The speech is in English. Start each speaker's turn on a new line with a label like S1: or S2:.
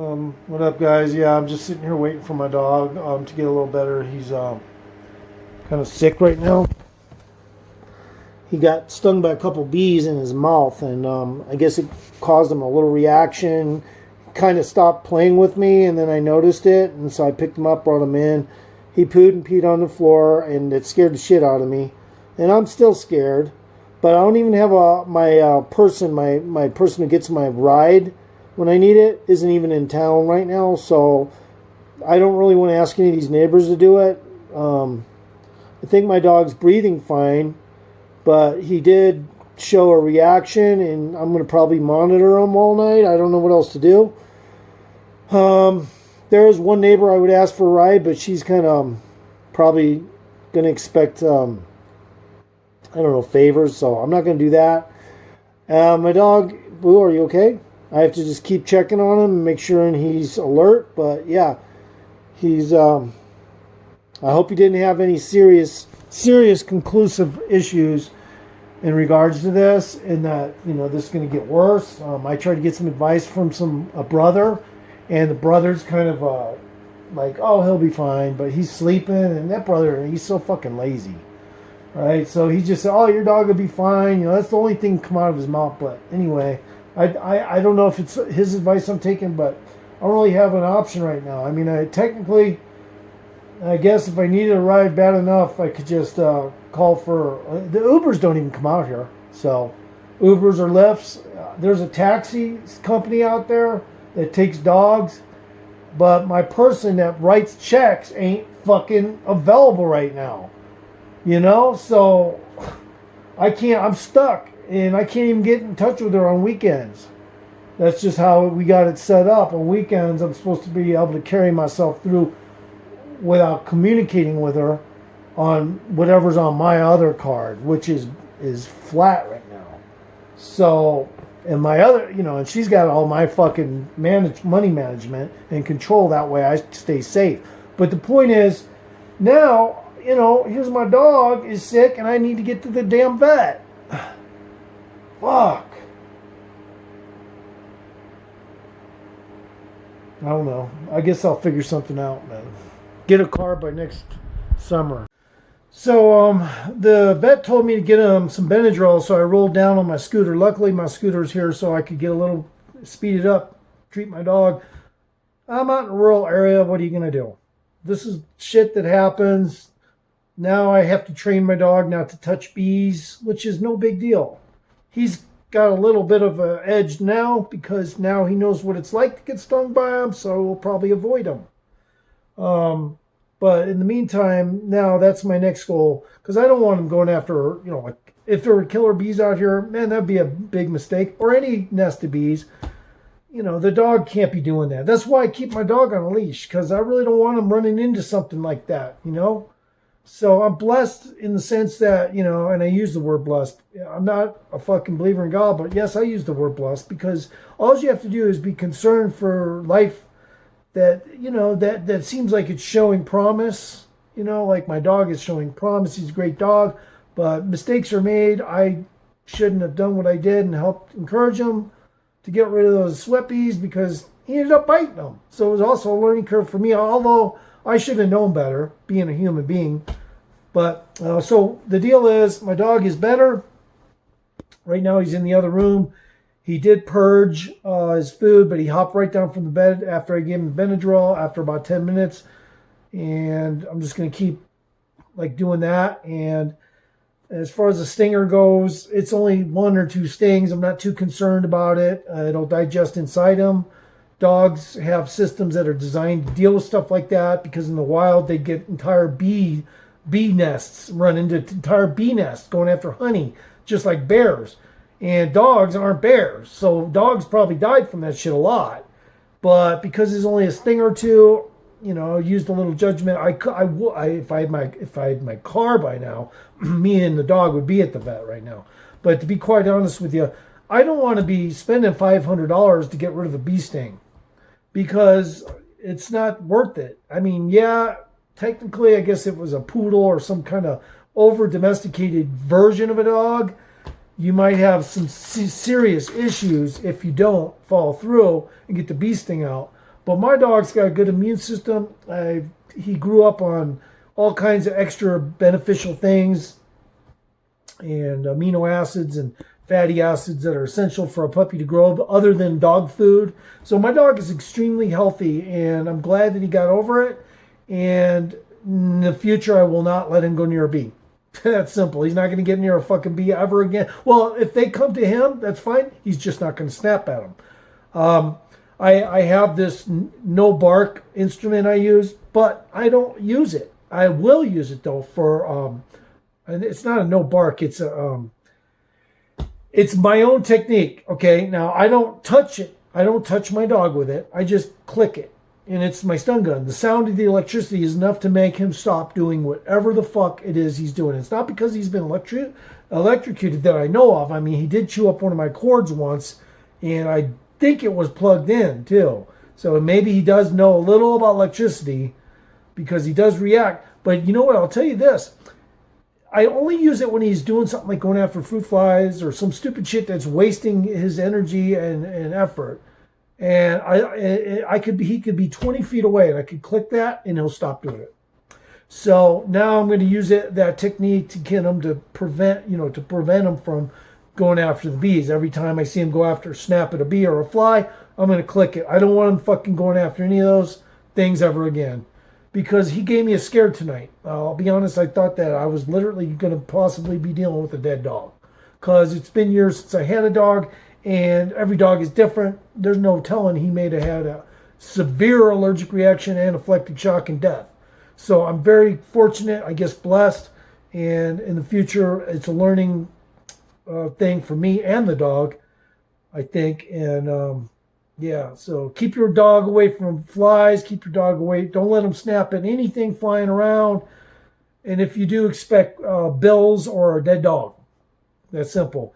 S1: What up, guys? Yeah, I'm just sitting here waiting for my dog to get a little better. He's kind of sick right now. He got stung by a couple bees in his mouth, and I guess it caused him a little reaction. Kind of stopped playing with me, and then I noticed it, and so I picked him up, brought him in. He pooed and peed on the floor, and it scared the shit out of me. And I'm still scared, but I don't even have my person who gets my ride when I need it isn't even in town right now, so I don't really want to ask any of these neighbors to do it. I think my dog's breathing fine, but he did show a reaction, and I'm going to probably monitor him all night. I don't know what else to do. There is one neighbor I would ask for a ride, but she's kind of probably going to expect, I don't know, favors, so I'm not going to do that. My dog, Boo, are you okay? I have to just keep checking on him and make sure he's alert, but yeah, he's, I hope he didn't have any serious conclusive issues in regards to this, and that, this is going to get worse. I tried to get some advice from a brother, and the brother's kind of like, oh, he'll be fine, but he's sleeping, and that brother, he's so fucking lazy, right? So he just said, oh, your dog will be fine. That's the only thing come out of his mouth. But anyway, I don't know if it's his advice I'm taking, but I don't really have an option right now. I mean, technically, I guess if I needed a ride bad enough, I could just call for... the Ubers don't even come out here. So Ubers or Lyfts. There's a taxi company out there that takes dogs, but my person that writes checks ain't fucking available right now. So I'm stuck, and I can't even get in touch with her on weekends. That's just how we got it set up. On weekends, I'm supposed to be able to carry myself through without communicating with her on whatever's on my other card, which is flat right now. So, and my other, and she's got all my fucking money management and control. That way I stay safe. But the point is, now, here's my dog is sick and I need to get to the damn vet. Fuck. I don't know. I guess I'll figure something out, man. Get a car by next summer. So the vet told me to get some Benadryl, so I rolled down on my scooter. Luckily, my scooter's here, so I could get a little speeded up, treat my dog. I'm out in a rural area. What are you going to do? This is shit that happens. Now I have to train my dog not to touch bees, which is no big deal. He's got a little bit of an edge now because now he knows what it's like to get stung by them, so we'll probably avoid them. But in the meantime, now that's my next goal, because I don't want him going after, like if there were killer bees out here, man, that'd be a big mistake, or any nest of bees. The dog can't be doing that. That's why I keep my dog on a leash, because I really don't want him running into something like that, So I'm blessed in the sense that, and I use the word blessed. I'm not a fucking believer in God, but yes, I use the word blessed, because all you have to do is be concerned for life that, that seems like it's showing promise. Like my dog is showing promise. He's a great dog, but mistakes are made. I shouldn't have done what I did and helped encourage him to get rid of those sweat bees, because he ended up biting them. So it was also a learning curve for me, although I should have known better, being a human being. But so the deal is, my dog is better. Right now he's in the other room. He did purge his food, but he hopped right down from the bed after I gave him Benadryl after about 10 minutes. And I'm just going to keep doing that. And as far as the stinger goes, it's only 1 or 2 stings. I'm not too concerned about it. It'll digest inside him. Dogs have systems that are designed to deal with stuff like that, because in the wild they get entire bee nests, run into entire bee nests going after honey, just like bears. And dogs aren't bears, so dogs probably died from that shit a lot. But because there's only a sting or two, I used a little judgment. If I had my car by now, me and the dog would be at the vet right now. But to be quite honest with you, I don't want to be spending $500 to get rid of a bee sting, because it's not worth it. I mean, yeah, technically, I guess it was a poodle or some kind of over-domesticated version of a dog. You might have some serious issues if you don't follow through and get the bee sting out. But my dog's got a good immune system. He grew up on all kinds of extra beneficial things and amino acids and fatty acids that are essential for a puppy to grow other than dog food. So my dog is extremely healthy, and I'm glad that he got over it. And in the future, I will not let him go near a bee. That's simple. He's not going to get near a fucking bee ever again. Well, if they come to him, that's fine. He's just not going to snap at them. I have this no bark instrument I use, but I don't use it. I will use it though for and it's not a no bark. It's my own technique. Okay, now I don't touch it. I don't touch my dog with it. I just click it, and it's my stun gun. The sound of the electricity is enough to make him stop doing whatever the fuck it is he's doing. It's not because he's been electrocuted that I know of. I mean, he did chew up one of my cords once, and I think it was plugged in too. So maybe he does know a little about electricity because he does react. But you know what? I'll tell you this. I only use it when he's doing something like going after fruit flies or some stupid shit that's wasting his energy and effort. And he could be 20 feet away, and I could click that, and he'll stop doing it. So now I'm going to use that technique to get him to prevent him from going after the bees. Every time I see him go after, snap at a bee or a fly, I'm going to click it. I don't want him fucking going after any of those things ever again. Because he gave me a scare tonight. I'll be honest, I thought that I was literally going to possibly be dealing with a dead dog. Because it's been years since I had a dog, and every dog is different. There's no telling he may have had a severe allergic reaction, anaphylactic shock, and death. So I'm very fortunate, I guess blessed, and in the future, it's a learning thing for me and the dog, I think. And yeah, so keep your dog away from flies. Keep your dog away. Don't let him snap at anything flying around. And if you do, expect bills or a dead dog. That's simple.